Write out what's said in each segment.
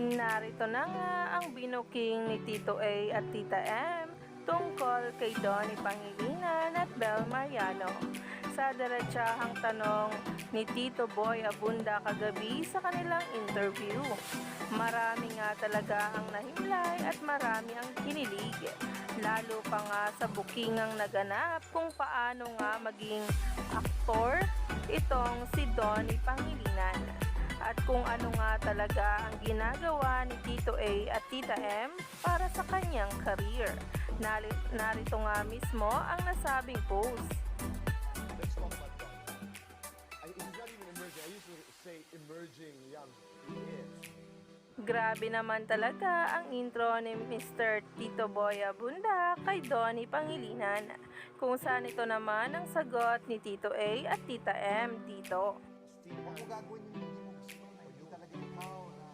Narito na nga ang binuking ni Tito A at Tita M tungkol kay Donnie Pangilinan at Bel Mariano. Sa diretsahang tanong ni Tito Boy Abunda kagabi sa kanilang interview, marami nga talaga ang nahimlay at marami ang kinilig. Lalo pa nga sa bukingang naganap kung paano nga maging aktor itong si Donnie Pangilinan. At kung ano nga talaga ang ginagawa ni Tito A at Tita M para sa kanyang career. Narito nga mismo ang nasabing post. Let's talk about God. It's not even emerging. I used to say emerging young. He is. Grabe naman talaga ang intro ni Mr. Tito Boy Abunda kay Donnie Pangilinan. Kung saan ito naman ang sagot ni Tito A at Tita M dito. Steve, huwag mo gagawin yung hindi mo gusto. Hindi talaga ikaw na...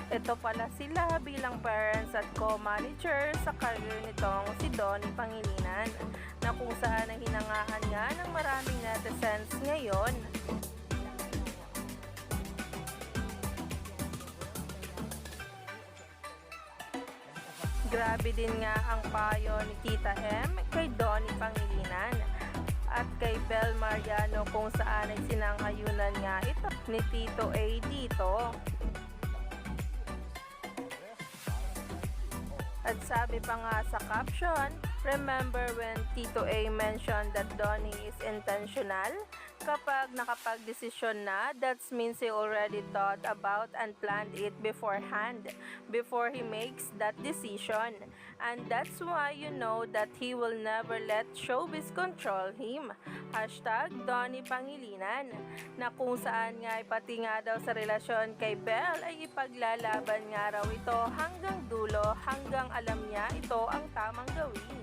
Ito pala sila bilang parents at co-manager sa career nitong si Donnie Pangilinan, na kung saan ang hinangaan nga ng maraming netizens ngayon. Grabe din nga ang payo ni Tita M kay Donnie Pangilinan at kay Bel Mariano, kung saan ay sinangayunan nga ito ni Tito A dito. At sabi pa nga sa caption, remember when Tito A mentioned that Donnie is intentional? Kapag nakapag-desisyon na, that means he already thought about and planned it beforehand, before he makes that decision. And that's why you know that he will never let showbiz control him. Hashtag Donnie Pangilinan. Na kung saan nga pati nga daw sa relasyon kay Bel ay ipaglalaban nga raw ito hanggang dulo, hanggang alam niya ito ang tamang gawin.